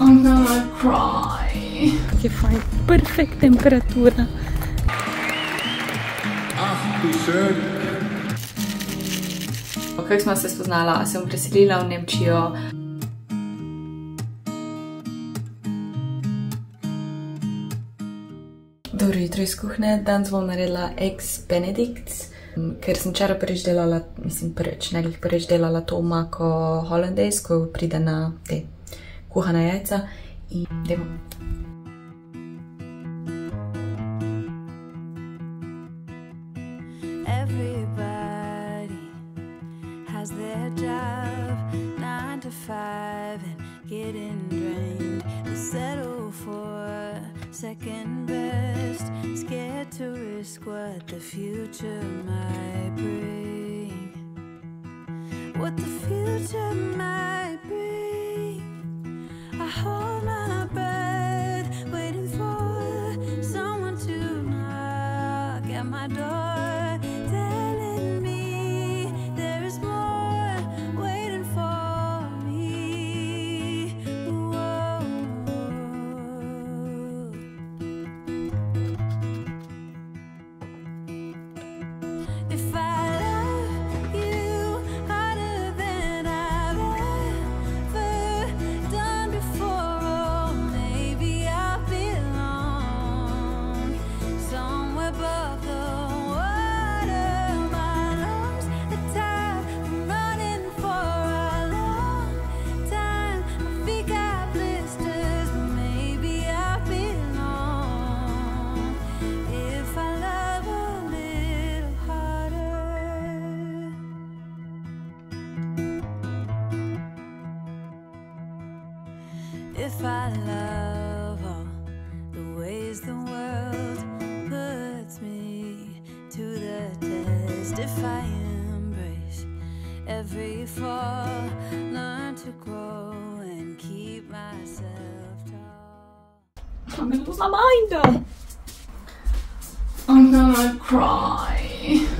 I'm gonna cry. Je fajn, perfekt temperatura. Kako smo se spoznala, sem preselila v Nemčijo. Dobro jutro iz kuhne, danes bom naredila Eggs Benedicts, ker sem včeraj prvič delala, prvič delala to omako hollandaise, ko pride na te kuhana jajca in dajmo. Everybody has their job, 9 to 5 and getting drained. They settle for second best, scared to risk what the future might bring. What the future might bring. I hold my breath, waiting for someone to knock at my door, telling me there is more waiting for me. Whoa. If I love you harder than I've ever done before, oh, maybe I belong somewhere above the water. My lungs are tired from running for a long time. My feet got blisters, but maybe I belong if I love a little harder. If I love all the ways the world puts me to the test, if I embrace every fall, learn to grow and keep myself tall. I'm gonna lose my mind. I'm gonna cry.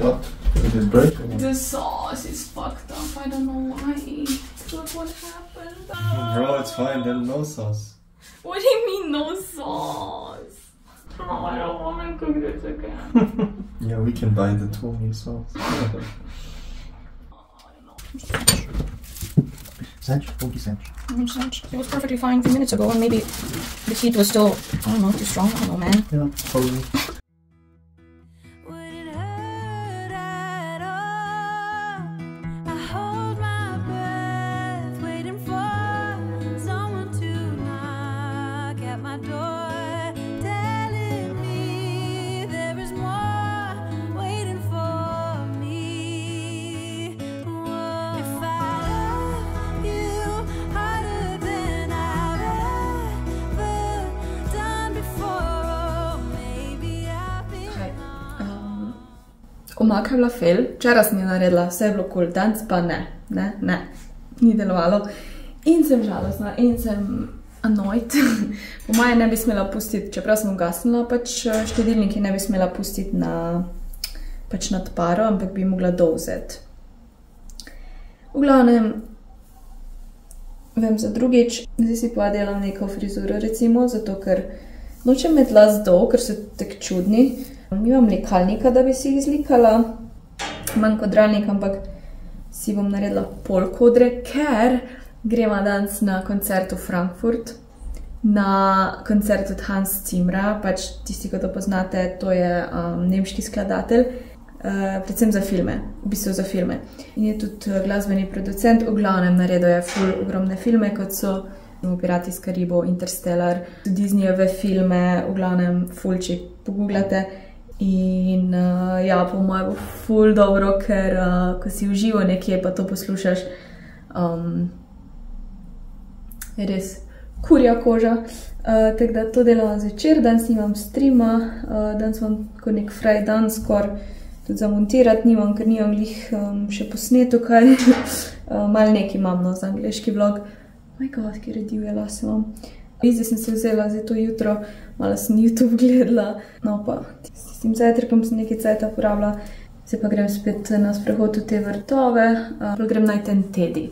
What? Did it break? Or what? The sauce is fucked up. I don't know why. Look what happened. Bro, it's fine. There's no sauce. What do you mean no sauce? No, I don't want to cook this again. Yeah, we can buy the Tomi sauce. Cinch? Funky cinch. It was perfectly fine a few minutes ago, and maybe the heat was still, I don't know, too strong. I don't know, man. Yeah, probably. Would it hurt at all? I hold my breath, waiting for someone to knock at my door, telling me there is more waiting for me. Whoa. If I love you harder than I've ever done before, oh, maybe I've been Omaka je bila fail, včeraj sem jo naredila, vse je bilo cool, danes pa ne, ni delovalo. In sem žalostna, in sem annoyed. Po moje ne bi smela pustiti, čeprav sem ugasnila, pač štedilniki ne bi smela pustiti pač nad paro, ampak bi mogla dovzeti. V glavnem, vem za drugič, zdaj si pa delam neko frizuro recimo, zato ker nočem imeti las dolg, ker so tak čudni. Nimam likalnika, da bi si jih zlikala, manj kodralnik, ampak si bom naredila pol kodre, ker gremo danes na koncert v Frankfurt, na koncert od Hans Zimra, pač tisti, ko to poznate, to je nemški skladatelj, predvsem za filme, v bistvu za filme. In je tudi glasbeni producent, v glavnem naredil je ful ogromne filme, kot so Pirati iz Karibov, Interstellar, Disneyjeve filme, v glavnem ful, če pogooglate. In ja, po mojem bo ful dobro, ker ko si v živo nekje pa to poslušaš, je res kurja koža. Tako da to delam zvečer, danes nimam streama, danes imam kot nek fraj dan skoraj, tudi za montirati nimam, ker nimam glih še posneto kaj. Malo nekaj imam, no, za angleški vlog. Oh my god, kje redivje lase imam. Zdaj sem se vzela za to jutro, malo sem YouTube gledala, no pa s tem zajtrkom sem nekaj cajta porabila. Zdaj pa grem spet na sprehod v te vrtove, grem najti en Teddy.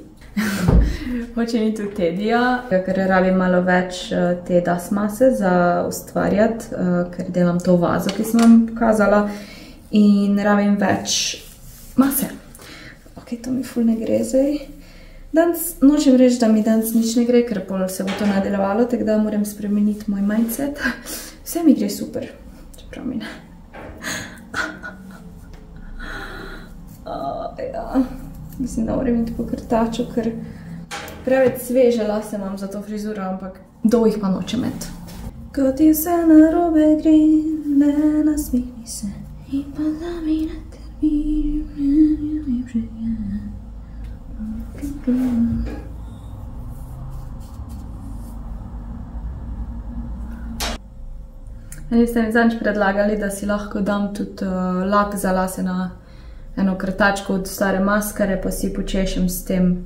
Hočem iti v Tedija, ker rabim malo več te das mase za ustvarjati, ker delam to vazo, ki sem vam pokazala, in rabim več mase. Ok, to mi ful ne gre zdaj. Danes nočem reči, da mi danes nič ne gre, ker pol se bo to nadaljevalo, tako da moram spremeniti moj mindset. Vse mi gre super, čeprav mi ne. Ja. Mislim, da moram iti po krtaču, ker preveč sveže lase imam za to frizuro, ampak dolgih pa nočem imeti. Ko ti vse narobe gre, ne nasmihni se in pa zami na tebi. Eni ste mi zadnjič predlagali, da si lahko dam tudi lak za lase na eno krtačko od stare maskare, pa si počešem s tem.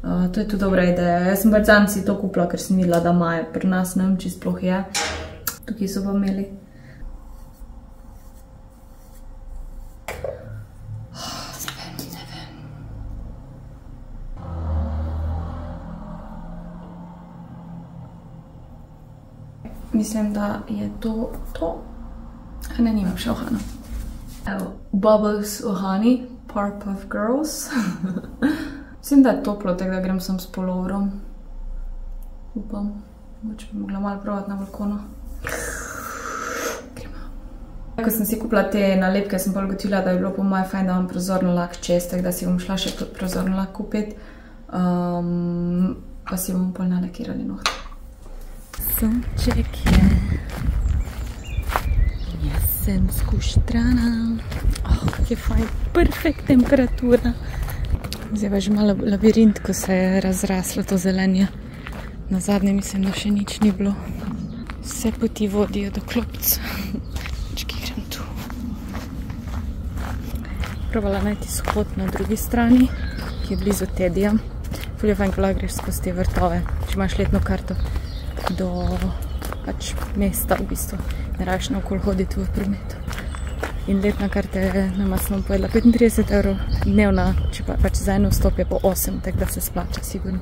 To je tudi dobra ideja. Jaz sem pač zadnjič si to kupila, ker sem videla, da imajo pri nas, ne vem, če sploh je. Tukaj so pa imeli. Ne vem. Mislim, da je to. Ne, nimam še ohana. Evo, Bubbles ohani, Powerpuff Girls. Mislim, da je toplo, tako da grem sem s puloverom. Upam. Mogoče bi mogla malo probati na balkonu. Gremo. Ko sem si kupila te nalepke, sem pa ugotovila, da je bilo po moje fajn, da imam prozorno lak čez, tako da si bom šla še prozorno lak kupiti. Pa si bom pol nalakirali nohte. Sonček je. Jaz sem skuštrana. Kak je fajn, perfekt temperatura. Zdaj pa že malo labirint, ko se je razraslo to zelenje. Na zadnje mislim, da še nič ni bilo. Vse poti vodijo do klopca. Čekaj, grem tu. Probala najti shod na drugi strani, ki je blizu Tedija. Ful je fajn, ko lahko greš skozi te vrtove, če imaš letno karto do pač mesta v bistvu. Ne rabiš naokoli hoditi v prometu. In letna karta je, nama sem povedala, 35 € dnevna, če pač za eno vstop je po 8, tako da se splača sigurno.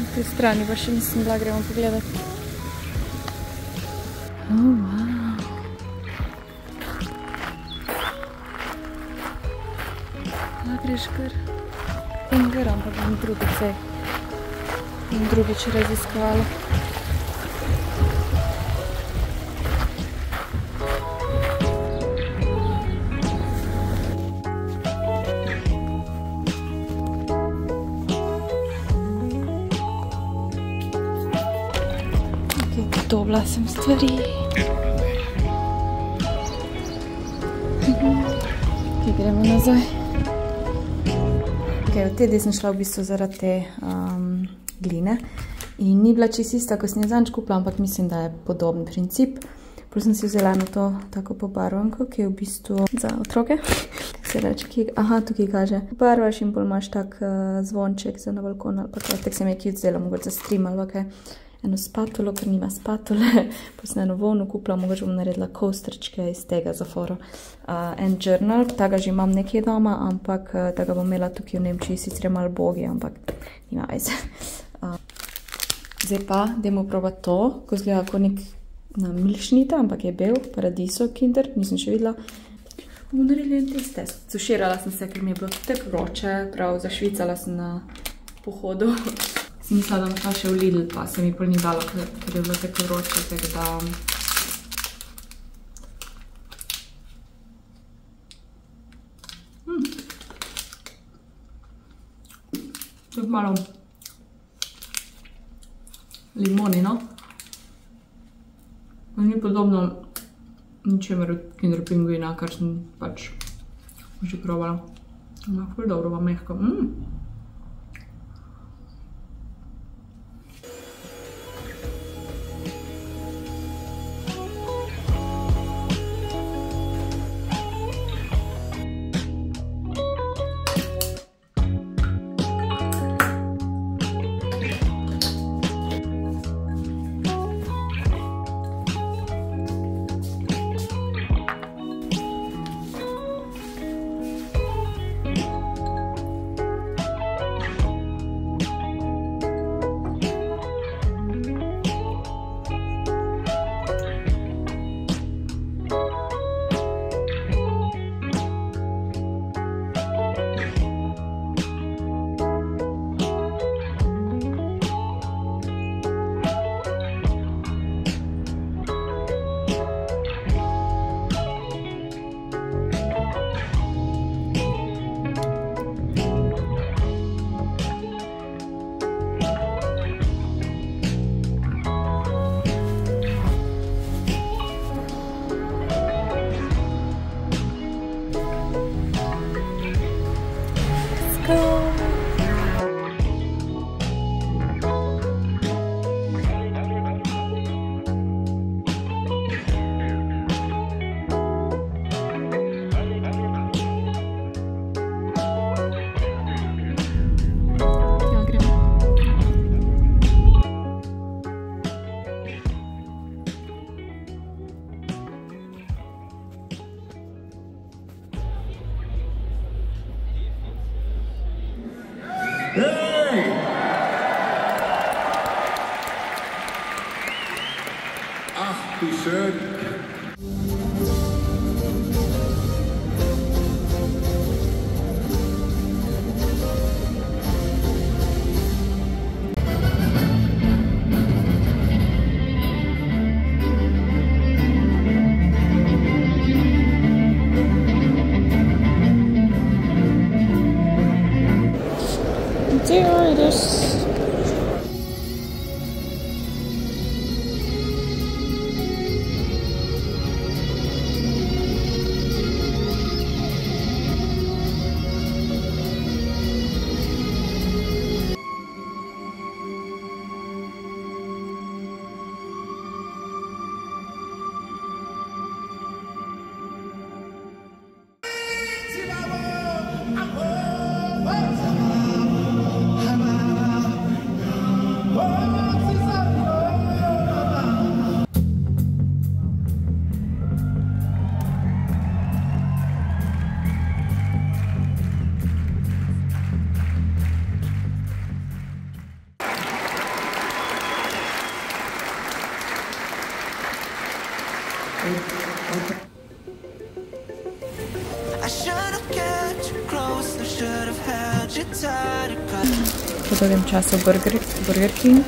Na tej strani pa še nisem bila, gremo pogledati. Wow. Greš kar in gor, ampak bom drugič raziskovala. Dobila sem stvari. Kaj gremo nazaj. V Tedij sem šla v bistvu zaradi te gline in ni bila čisto ista, ko sem jo zadnjič kupila, ampak mislim, da je podoben princip. Potem sem si vzela eno to tako pobarvanko, ki je v bistvu za otroke. Kako se reče? Aha, tukaj kaže. Pobarvaš in bolj imaš tak zvonček za na balkon ali pa kaj. Tak se mi je cute zdela, mogoče za stream ali kaj. Eno spatulo, ker nima spatule. Potem sem eno volno kupila, mogoče bom naredila coasterčke iz tega za foro. En journal, tega že imam nekje doma, ampak tega bom imela tukaj v Nemčiji, sicer je malo bogi, ampak nima veze. Zdaj pa, dajmo probati to, ko izgleda kot nek milšnita, ampak je bel, paradiso kinder, nisem še videla. Bomo naredili en test. Suširala sem se, ker mi je bilo tako vroče, prav zašvicala sem na pohodu. Sem mislila, da bom šla še v Lidl, pa se mi pol ni dalo, ker je bilo tako vroče, tako da... Tudi malo limoni, no? Ni podobno ničemer od Kinder Pingvina, kar sem pač že probala. Ima ful dobro, pa mehko. Ach, wie schön. There it is. I should have kept you close, I should have held you tight. Po dolgem času Burger King.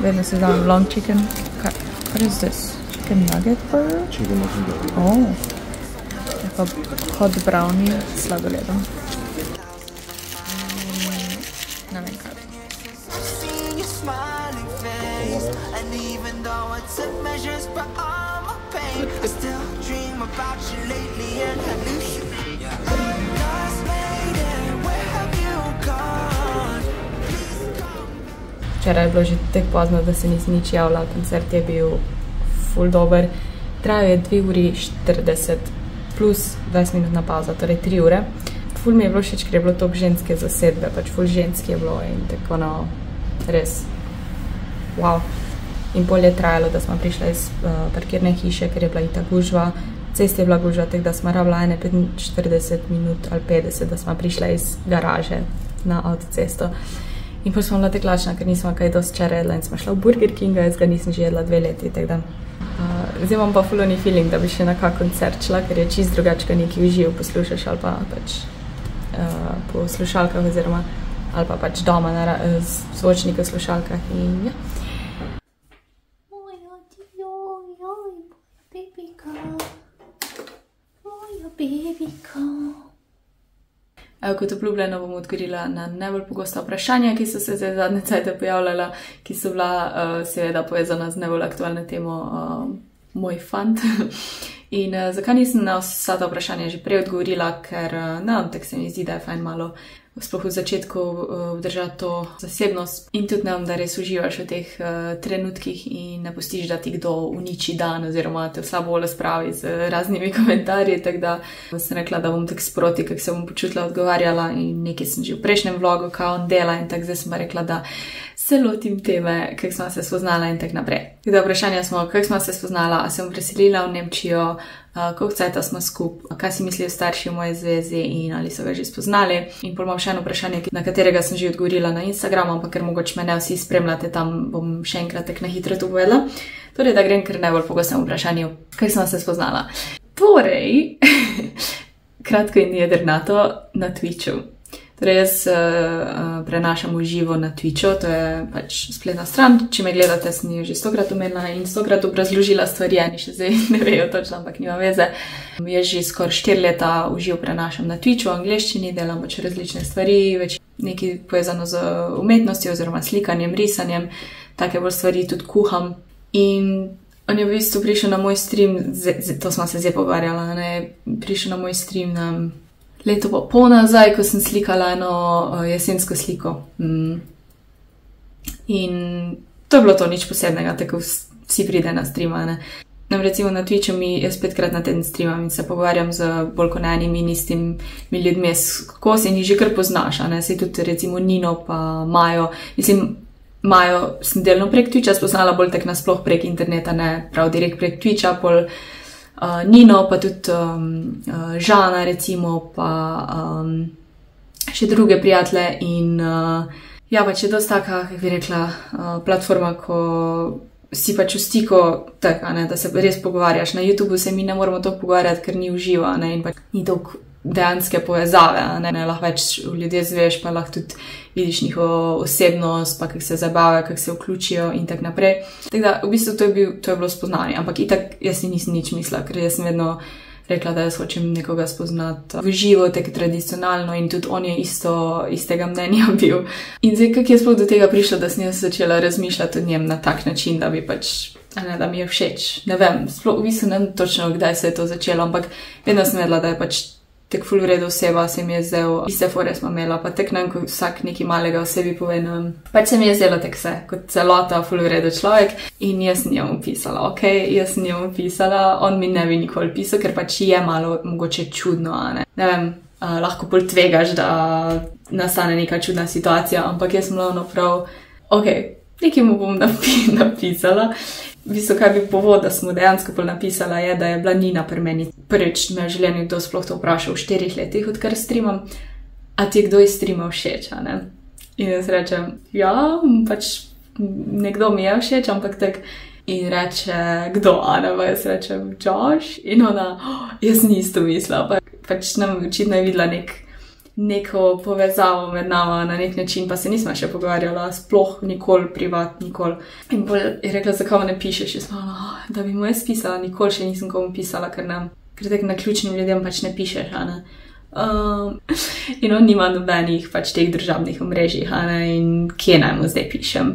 Vedno si dam long chicken. What is this? Chicken nugget burger? Chicken nugget. Oh. Je pa hot brownie s sladoledom. Ne vem kaj. Seen your smiling face, and even though I took measures for all my pain, I still dream about you lately and hallucinate. Lost lady, where have you gone? Please come. Včeraj je bilo že tako pozno, da se nisem nič javila. Koncert je bil ful dober. Trajal je 2 uri 40 plus 20 minutna pauza, torej 3 ure. Ful mi je bilo všeč, ker je bilo toliko ženske zasedbe, pač ful ženski je bilo in tako no, res, wow. In pol je trajalo, da smo prišli iz parkirne hiše, ker je bila itak gužva. Cesta je bila gužva, tako da smo rabila 45 minut ali 50, da smo prišli iz garaže na avtocesto. In pol smo bila tako lačna, ker nismo kaj dosti včeraj jedla in smo šla v Burger Kinga, jaz ga nisem že jedla 2 leti, tako da. Zdaj imam pa fuloni feeling, da bi še na kak koncert šla, ker je čist drugačka nekaj v živ poslušaš ali pa pač po slušalkah oziroma ali pa pač doma na zvočnikov slušalkah in ja. Kot obljubljeno bom odgovorila na najbolj pogosta vprašanja, ki so se zdaj zadnje cajte pojavljala, ki so bila seveda povezana z najbolj aktualno temo moj fant. In zakaj nisem na vsa ta vprašanja že prej odgovorila, ker tako se mi zdi, da je fajn malo sploh v začetku obdržati to zasebnost in tudi da res uživaš v teh trenutkih in ne pustiš, da ti kdo uniči dan oziroma te vsa bolj spravi z raznimi komentarji, tako da sem rekla, da bom tako sproti, kako se bom počutila odgovarjala in nekaj sem že v prejšnjem vlogu, kao on dela in tako zdaj sem pa rekla, da se lotim teme, kako smo se spoznala in tako naprej. Tako da vprašanja smo, kako smo se spoznala, a sem preselila v Nemčijo, koliko cajta smo skupaj, kaj si mislijo starši v moje zvezi in ali so ga že spoznali. In pol imam še eno vprašanje, na katerega sem že odgovorila na Instagramu, ampak ker mogoče me ne vsi spremljate, tam bom še enkrat tako na hitro to povedala. Torej, da grem kar najbolj pogostemu vprašanju, kako sem se spoznala. Torej, kratko in jedrnato na Twitchu. Torej, jaz prenašam v živo na Twitchu, to je pač spletna stran, če me gledate, sem jo že 100krat omenila in 100krat obrazložila stvari, eni še zdaj ne vejo točno, ampak nima veze. Jaz že skoraj 4 leta v živo prenašam na Twitchu, v angleščini, delam pač različne stvari, več nekaj povezano z umetnostjo oziroma slikanjem, risanjem, take bolj stvari tudi kuham. In on je v bistvu prišel na moj stream, to smo se zdaj pogovarjala, prišel na moj stream na leto pa pol nazaj, ko sem slikala eno jesensko sliko. In to je bilo to nič posebnega, tako vsi pride na streama, ne. Recimo na Twitchu jaz 5krat na teden streamam in se pogovarjam z bolj kot enimi in istimi ljudmi, kako se jih že kar poznaš, ne. Saj tudi recimo Nino pa Majo, mislim, Majo sem delno prek Twitcha spoznala, bolj tak nasploh prek interneta, ne prav direkt prek Twitcha, pol Nino, pa tudi Žana recimo, pa še druge prijatelje in ja, pač je dosti taka, kako bi rekla, platforma, ko si pač v stiku tak, ne, da se res pogovarjaš. Na YouTubeu se mi ne moramo toliko pogovarjati, ker ni uživa, ne, in pač ni toliko dejanske povezave, ne, lahko več ljudje zveš, pa lahko tudi vidiš njihovo osebnost, pa kako se zabavajo, kako se vključijo in tak naprej. Tako da, v bistvu to je bilo spoznanje, ampak itak jaz si nisem nič mislila, ker jaz sem vedno rekla, da jaz hočem nekoga spoznati v živo, tako tradicionalno in tudi on je istega mnenja bil. In zdaj, kako je sploh do tega prišlo, da sem jaz začela razmišljati o njem na tak način, da bi pač, ne, da mi je všeč. Ne vem, sploh v bistvu ne vem točno, kdaj se je to začelo, ampak vedno sem vedela, da je pač tako ful v redu oseba, se mi je zdel, iste fore smo imela, pa tako nam, ko vsak nekaj malega o sebi pove, pač se mi je zdelo tako vse, kot celota ful v redu človek in jaz sem njemu pisala, jaz sem njemu pisala, on mi ne bi nikoli pisal, ker pač je malo mogoče čudno, ne vem, lahko bolj tvegaš, da nastane neka čudna situacija, ampak jaz sem ravno prav, nekaj mu bom napisala. V bistvu, kaj bi povod, da smo dejansko bolj napisala, je, da je bila Nina pri meni. Prvič me v življenju kdo sploh to vprašal v 4 letih, odkar streamam, a ti je kdo iz streama všeč, a ne? In jaz rečem, ja, pač nekdo mi je všeč, ampak tak, in reče, kdo, a ne, pa jaz rečem, Josh, in ona, jaz nisem mislila, pač nam očitno je videla neko povezavo med nama na nek način, pa se nismo še pogovarjala, sploh nikoli privat, nikoli. In bolj je rekla, zakaj ne pišeš, jaz malo, da bi mu jaz pisala, nikoli še nisem komu pisala, ker tako na ključnim ljudem pač ne pišeš, a ne. In on nima nobenih pač teh družabnih omrežij, a ne, in kje naj mu zdaj pišem.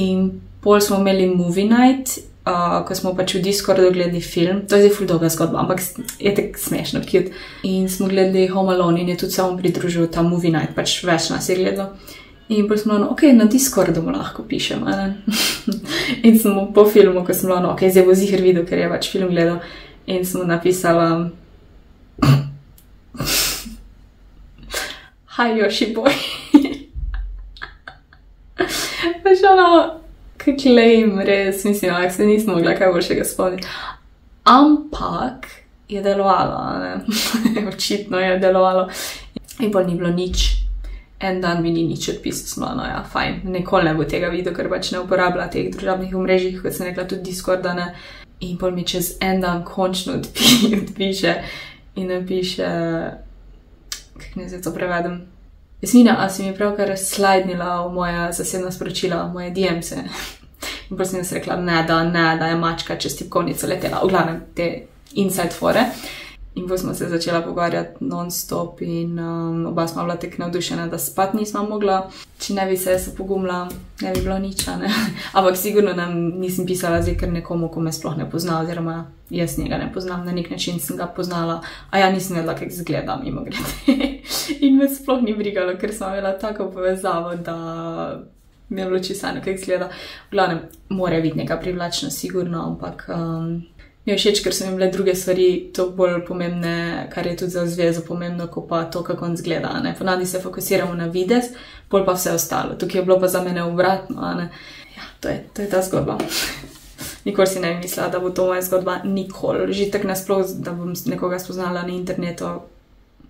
In pol smo imeli movie night, ko smo pač v Discordu gledali film, to je zdaj ful dolga zgodba, ampak je tako smešno, cute. In smo gledali Home Alone in je tudi se on pridružil ta movie night, pač več nas je gledalo. In potem smo na Discordu mu lahko pišem, a ne. In sem mu po filmu, ko sem zdaj bo ziher videl, ker je pač film gledal, in sem mu napisala Hi Yoshi boy. Pač kak lame, res, mislim, se nisem mogla kaj boljšega spomniti. Ampak je delovalo, ne, očitno je delovalo. In pa ni bilo nič. En dan mi ni nič odpisal, no ja, fajn, nikoli ne bo tega videl, ker pač ne uporablja teh družabnih omrežij, kot sem rekla, tudi Discorda, ne. In pol mi čez en dan končno odpiše in napiše, kako ne zdaj to prevedem, Jasmina, a si mi pravkar slajdnila v moja zasebna sporočila, moje DM-se. In potem sem jaz rekla, ne, da je mačka čez tipkovnico letela, v glavnem te inside fore. In potem smo se začela pogovarjati non-stop in oba smo bila tako navdušena, da spat nismo mogla. Če ne bi se pogumila, ne bi bilo nič, ne. Ampak sigurno nisem pisala zdaj kar nekomu, ko me sploh ne pozna, oziroma jaz njega ne poznam, na nek način sem ga poznala, a ja nisem vedela, kako izgleda, mimogrede. In me sploh ni brigalo, ker smo imela tako povezavo, da mi je bilo čisano, kako izgleda. V glavnem, mora biti neka privlačna, sigurno, ampak mi je všeč, ker so mi bile druge stvari to bolj pomembne, kar je tudi za zvezo pomembno, ko pa to, kako on zgleda, ne. Ponavadi se fokusiramo na videz, bolj pa vse ostalo. Tukaj je bilo pa za mene obratno, ne. Ja, to je ta zgodba. Nikoli si ne bi mislila, da bo to moja zgodba, nikoli. Že tako nasploh, da bom nekoga spoznala na internetu,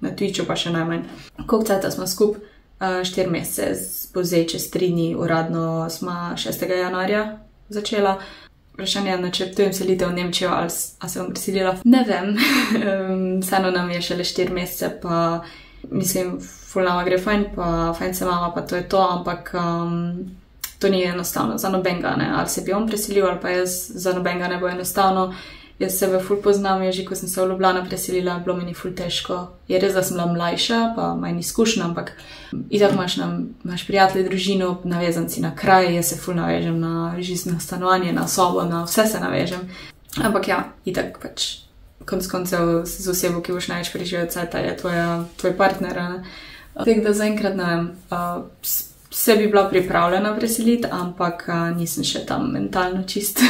na Twitchu pa še najmanj. Koliko cajta smo skupaj? 4 mesece, bo zdaj čez 3 dni, uradno smo 6. januarja začela. Vprašanje, načrtujem selitev v Nemčijo, ali se bom preselila. Ne vem, vseeno nam je šele 4 mesece, pa mislim, ful nama gre fajn, pa fajn se mama, pa to je to, ampak to ni enostavno za nobenega, ne. Ali se bi on preselil, ali pa jaz, za nobenega ne bo enostavno. Jaz sebe ful poznam, že ko sem se v Ljubljano preselila, bilo mi ni ful težko. Je res, da sem bila mlajša, pa manj izkušnja, ampak itak imaš prijatelje, družino, navezan si na kraj, jaz se ful navežem na stanovanje, na sobo, na vse se navežem. Ampak ja, itak pač konec koncev z osebo, ki boš največ preživel cajta, je tvoj partner, ne. Tako da zaenkrat ne vem, se bi bila pripravljena preseliti, ampak nisem še tam mentalno čist.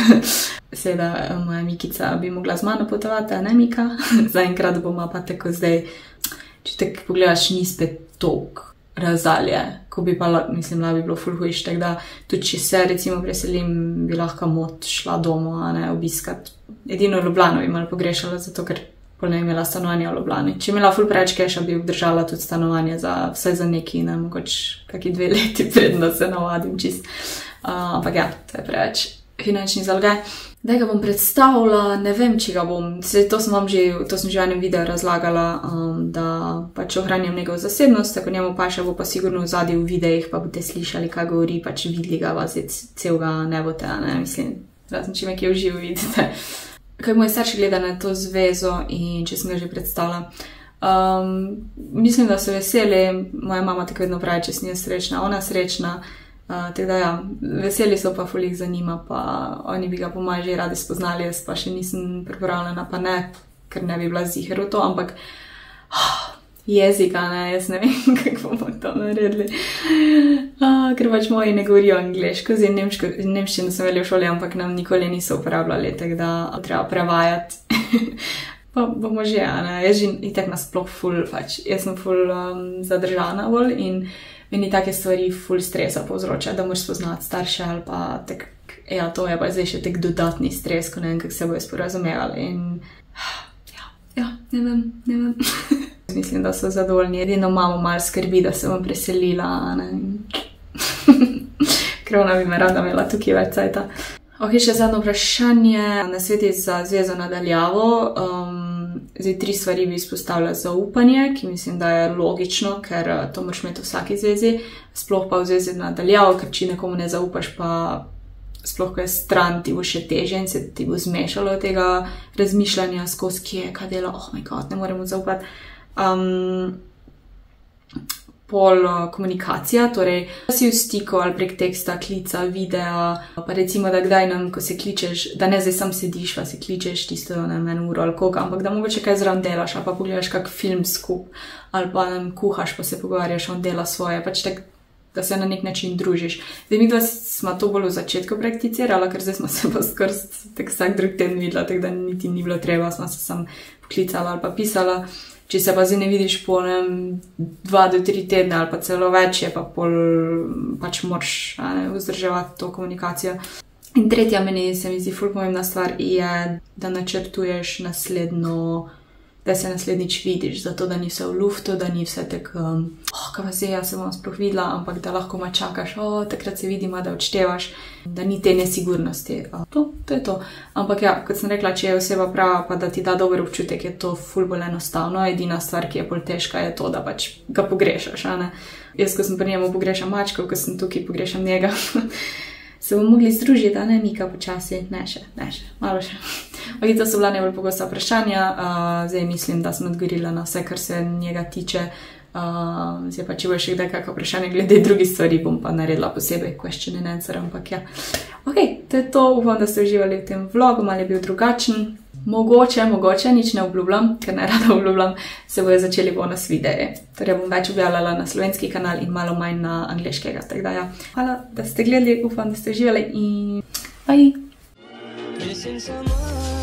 Seveda moja Mikica bi mogla z mano potovati, a ne Mika? Zaenkrat bomo pa tako zdaj, če tako pogledaš, ni spet toliko razdalje, ko bi pa, mislim, da bi bilo ful hujš, tako da tudi če se recimo preselim, bi lahko mod šla domov, a ne, obiskat. Edino Ljubljano bi malo pogrešala, zato ker pol ne imela stanovanja v Ljubljani. Če imela ful preveč keša, bi obdržala tudi stanovanje vsaj za neki, ne, mogoče kaki 2 leti predno se navadim čist. Ampak ja, to je preveč finančni zalogaj. Daj ga bom predstavila, ne vem, če ga bom, to sem že v enem videu razlagala, da pač ohranjam njegovo zasebnost, tako njemu paše, bo pa sigurno v zadnji v videih, pa boste slišali, kaj govori, pač videli ga, vas celega ne boste, ne, mislim, razen če me kje v živo vidite. Kaj moji starši gleda na to zvezo in če sem ga že predstavila. Mislim, da so veseli, moja mama tako vedno pravi, če sem jaz srečna, ona srečna, tako da ja, veseli so pa ful jih zanima, pa oni bi ga po moje že radi spoznali, jaz pa še nisem pripravljena, pa ne, ker ne bi bila ziher v to, ampak jezika, ne, jaz ne vem, kako bomo to naredili. Ker pač moji ne govorijo angleško, zdaj nemščino sem imeli v šoli, ampak nam nikoli niso uporabljali, tako da treba prevajati. Pa bomo že, ne, jaz že itak nasploh ful, pač, jaz sem ful zadržana bolj in meni take stvari ful stresa povzroča, da moraš spoznati starše ali pa tak, ja, to je pa zdaj še tak dodatni stres, ko ne vem, kako se bojo sporazumevali in ja, ne vem. Mislim, da so zadovoljni, edino mamo malo skrbi, da se bom preselila, ne. Ker ona bi me rada imela tukaj več cajta. Ok, še zadnje vprašanje, nasveti za zvezo nadaljavo. Zdaj 3 stvari bi izpostavila: zaupanje, ki mislim, da je logično, ker to moraš imeti v vsaki zvezi, sploh pa v zvezi nadaljavo, ker če nekomu ne zaupaš, pa sploh ko je stran, ti bo še težje in se ti bo zmešalo tega razmišljanja skozi, kje je, kaj dela, oh my god, ne moremo zaupati. Pol komunikacija, torej si v stiku ali prek teksta, klica, videa, pa recimo, da kdaj nam, ko se kličeš, da ne zdaj sam sediš, pa se kličeš tisto na eno uro ali koga, ampak da mogoče kaj zraven delaš, ali pa pogledaš kak film skup, ali pa kuhaš, pa se pogovarjaš, on dela svoje, pač tak, da se na nek način družiš. Zdaj mi dva smo to bolj v začetku prakticirala, ker zdaj smo se pa skoraj tak vsak drug teden videla, tako da niti ni bilo treba, smo se sam poklicala ali pa pisala. Če se pa zdaj ne vidiš po 2 do 3 tedne ali pa celo več, je pa pol pač moraš vzdrževati to komunikacijo. In tretja meni se mi zdi ful pomembna stvar je, da načrtuješ da se naslednjič vidiš, zato da ni vse v luftu, da ni vse tako, kaj pa zdaj, jaz se bom sploh videla, ampak da lahko ma čakaš, takrat se vidimo, da odštevaš, da ni te nesigurnosti. To je to. Ampak ja, kot sem rekla, če je oseba prava, pa da ti da dober občutek, je to ful bolj enostavno. Edina stvar, ki je bolj težka, je to, da pač ga pogrešaš, a ne. Jaz, ko sem pri njemu pogrešam mačko, ko sem tukaj pogrešam njega. Se bomo mogli združiti, a ne, Mika, počasi? Ne še, malo še. Ok, to so bila najbolj pogosta vprašanja, zdaj mislim, da sem odgovorila na vse, kar se njega tiče. Zdaj pa, če bo še kdaj kakšno vprašanje glede drugih stvari, bom pa naredila posebej question and answer, ampak ja. Ok, to je to, upam, da ste uživali v tem vlogu, malo je bil drugačen. Mogoče, nič ne obljubljam, ker ne rada obljubljam, se bojo začeli bonus videe. Torej bom več objavljala na slovenski kanal in malo manj na angleškega. Tako da ja, hvala, da ste gledali, upam, da ste uživali in bye! Missing someone